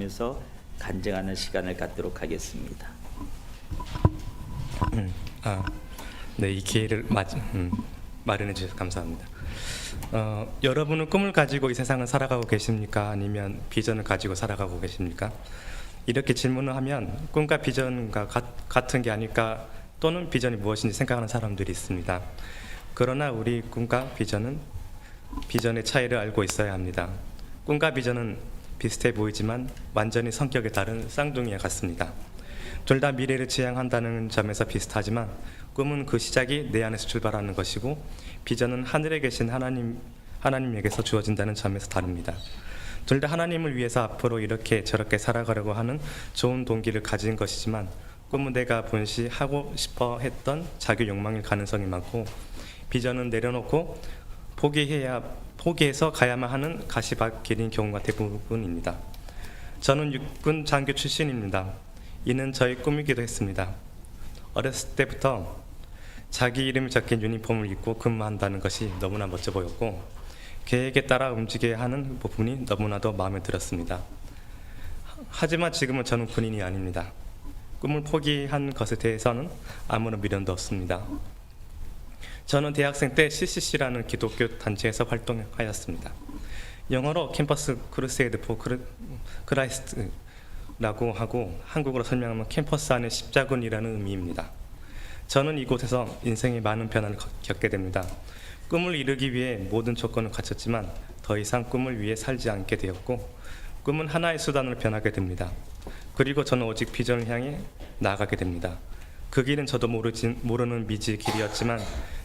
나누면서 간증하는 시간을 갖도록 하겠습니다. 네, 이 기회를 마련해 주셔서 감사합니다. 여러분은 꿈을 가지고 이 세상을 살아가고 계십니까? 아니면 비전을 가지고 살아가고 계십니까? 이렇게 질문을 하면 꿈과 비전과 같은 게 아닐까, 또는 비전이 무엇인지 생각하는 사람들이 있습니다. 그러나 우리 꿈과 비전의 차이를 알고 있어야 합니다. 꿈과 비전은 비슷해 보이지만 완전히 성격이 다른 쌍둥이와 같습니다. 둘 다 미래를 지향한다는 점에서 비슷하지만 꿈은 그 시작이 내 안에서 출발하는 것이고, 비전은 하늘에 계신 하나님에게서 주어진다는 점에서 다릅니다. 둘 다 하나님을 위해서 앞으로 이렇게 저렇게 살아가려고 하는 좋은 동기를 가진 것이지만, 꿈은 내가 본시 하고 싶어 했던 자기 욕망일 가능성이 많고, 비전은 내려놓고 포기해서 가야만 하는 가시밭길인 경우가 대부분입니다. 저는 육군 장교 출신입니다. 이는 저의 꿈이기도 했습니다. 어렸을 때부터 자기 이름이 적힌 유니폼을 입고 근무한다는 것이 너무나 멋져 보였고, 계획에 따라 움직여야 하는 부분이 너무나도 마음에 들었습니다. 하지만 지금은 저는 군인이 아닙니다. 꿈을 포기한 것에 대해서는 아무런 미련도 없습니다. 저는 대학생 때 CCC라는 기독교 단체에서 활동하였습니다. 영어로 캠퍼스 크루세이드 포 크라이스트라고 하고, 한국어로 설명하면 캠퍼스 안의 십자군이라는 의미입니다. 저는 이곳에서 인생의 많은 변화를 겪게 됩니다. 꿈을 이루기 위해 모든 조건을 갖췄지만 더 이상 꿈을 위해 살지 않게 되었고, 꿈은 하나의 수단으로 변하게 됩니다. 그리고 저는 오직 비전을 향해 나아가게 됩니다. 그 길은 저도 모르는 미지의 길이었지만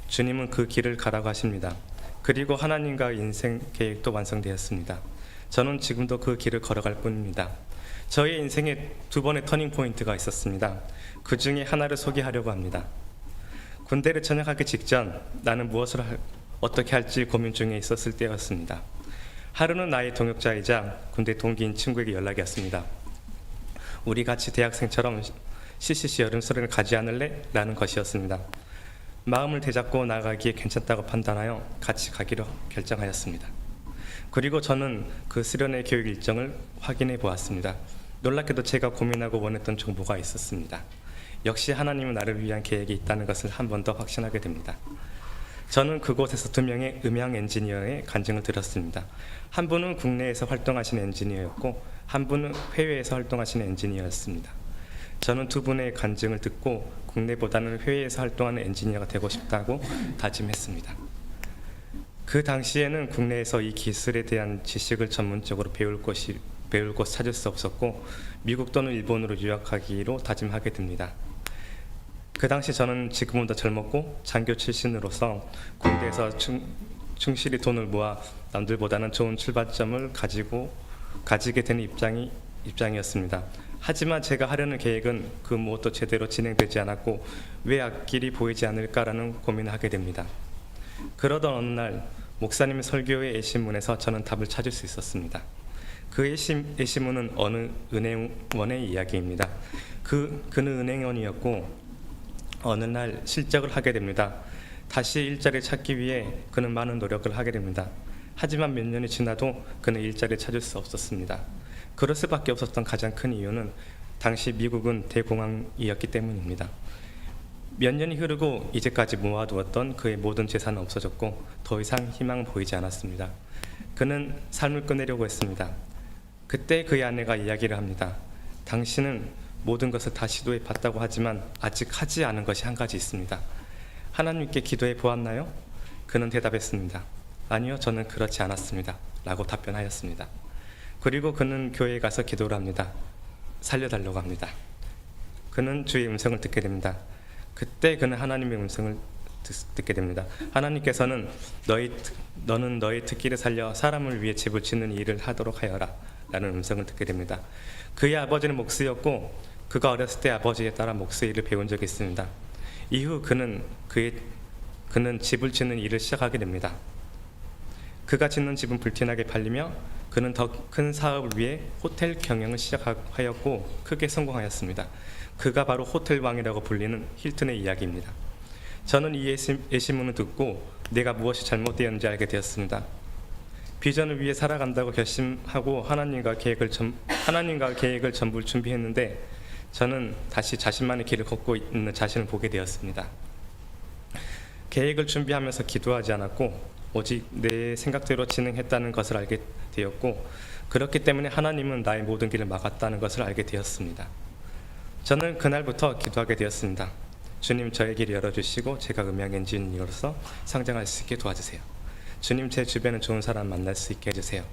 주님은 그 길을 가라고 하십니다. 그리고 하나님과 인생 계획도 완성되었습니다. 저는 지금도 그 길을 걸어갈 뿐입니다. 저의 인생에 두 번의 터닝 포인트가 있었습니다. 그 중에 하나를 소개하려고 합니다. 군대를 전역하기 직전 나는 무엇을 어떻게 할지 고민 중에 있었을 때였습니다. 하루는 나의 동역자이자 군대 동기인 친구에게 연락이 왔습니다. 우리 같이 대학생처럼 CCC 여름수련을 가지 않을래? 라는 것이었습니다. 마음을 되잡고 나가기에 괜찮다고 판단하여 같이 가기로 결정하였습니다. 그리고 저는 그 수련의 교육 일정을 확인해 보았습니다. 놀랍게도 제가 고민하고 원했던 정보가 있었습니다. 역시 하나님은 나를 위한 계획이 있다는 것을 한 번 더 확신하게 됩니다. 저는 그곳에서 두 명의 음향 엔지니어의 간증을 들었습니다. 한 분은 국내에서 활동하시는 엔지니어였고, 한 분은 해외에서 활동하시는 엔지니어였습니다. 저는 두 분의 간증을 듣고 국내보다는 해외에서 활동하는 엔지니어가 되고 싶다고 다짐했습니다. 그 당시에는 국내에서 이 기술에 대한 지식을 전문적으로 배울 곳 찾을 수 없었고, 미국 또는 일본으로 유학하기로 다짐하게 됩니다. 그 당시 저는 지금보다 젊었고 장교 출신으로서 군대에서 충실히 돈을 모아 남들보다는 좋은 출발점을 가지게 되는 입장이었습니다. 하지만 제가 하려는 계획은 그 무엇도 제대로 진행되지 않았고, 왜 앞길이 보이지 않을까라는 고민을 하게 됩니다. 그러던 어느 날 목사님의 설교의 예시문에서 저는 답을 찾을 수 있었습니다. 그 예시문은 어느 은행원의 이야기입니다. 그는 은행원이었고 어느 날 실적을 하게 됩니다. 다시 일자리를 찾기 위해 그는 많은 노력을 하게 됩니다. 하지만 몇 년이 지나도 그는 일자리를 찾을 수 없었습니다. 그럴 수밖에 없었던 가장 큰 이유는 당시 미국은 대공황이었기 때문입니다. 몇 년이 흐르고 이제까지 모아두었던 그의 모든 재산은 없어졌고 더 이상 희망은 보이지 않았습니다. 그는 삶을 끝내려고 했습니다. 그때 그의 아내가 이야기를 합니다. 당신은 모든 것을 다 시도해 봤다고 하지만 아직 하지 않은 것이 한 가지 있습니다. 하나님께 기도해 보았나요? 그는 대답했습니다. 아니요, 저는 그렇지 않았습니다. 라고 답변하였습니다. 그리고 그는 교회에 가서 기도를 합니다. 살려달라고 합니다. 그는 주의 음성을 듣게 됩니다. 그때 그는 하나님의 음성을 듣게 됩니다. 하나님께서는 너는 너의 특기를 살려 사람을 위해 집을 짓는 일을 하도록 하여라 라는 음성을 듣게 됩니다. 그의 아버지는 목수였고 그가 어렸을 때 아버지에 따라 목수 일을 배운 적이 있습니다. 이후 그는 집을 짓는 일을 시작하게 됩니다. 그가 짓는 집은 불티나게 팔리며 그는 더 큰 사업을 위해 호텔 경영을 시작하였고 크게 성공하였습니다. 그가 바로 호텔 왕이라고 불리는 힐튼의 이야기입니다. 저는 이 예시문을 듣고 내가 무엇이 잘못되었는지 알게 되었습니다. 비전을 위해 살아간다고 결심하고 하나님과 계획을 전부 준비했는데 저는 다시 자신만의 길을 걷고 있는 자신을 보게 되었습니다. 계획을 준비하면서 기도하지 않았고 오직 내 생각대로 진행했다는 것을 알게 되었고 그렇기 때문에 하나님은 나의 모든 길을 막았다는 것을 알게 되었습니다. 저는 그날부터 기도하게 되었습니다. 주님, 저의 길을 열어주시고 제가 음향 엔지니어로서 성장할 수 있게 도와주세요. 주님, 제 주변에 좋은 사람 만날 수 있게 해주세요.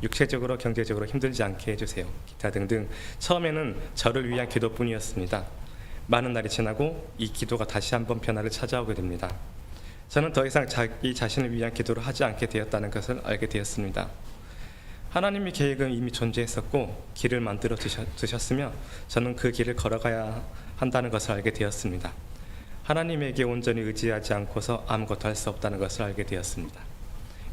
육체적으로 경제적으로 힘들지 않게 해주세요. 기타 등등. 처음에는 저를 위한 기도뿐이었습니다. 많은 날이 지나고 이 기도가 다시 한번 변화를 찾아오게 됩니다. 저는 더 이상 자기 자신을 위한 기도를 하지 않게 되었다는 것을 알게 되었습니다. 하나님의 계획은 이미 존재했었고 길을 만들어 두셨으며 저는 그 길을 걸어가야 한다는 것을 알게 되었습니다. 하나님에게 온전히 의지하지 않고서 아무것도 할 수 없다는 것을 알게 되었습니다.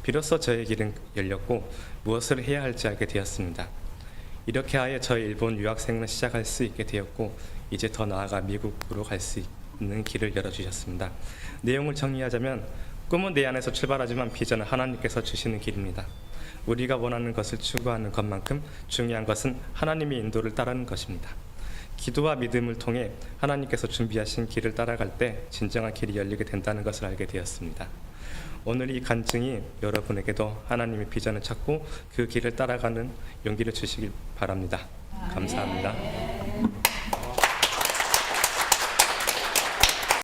비로소 저의 길은 열렸고 무엇을 해야 할지 알게 되었습니다. 이렇게 하여 저의 일본 유학생을 시작할 수 있게 되었고 이제 더 나아가 미국으로 갈 수 있는 길을 열어주셨습니다. 내용을 정리하자면 꿈은 내 안에서 출발하지만 비전은 하나님께서 주시는 길입니다. 우리가 원하는 것을 추구하는 것만큼 중요한 것은 하나님의 인도를 따르는 것입니다. 기도와 믿음을 통해 하나님께서 준비하신 길을 따라갈 때 진정한 길이 열리게 된다는 것을 알게 되었습니다. 오늘 이 간증이 여러분에게도 하나님의 비전을 찾고 그 길을 따라가는 용기를 주시길 바랍니다. 감사합니다.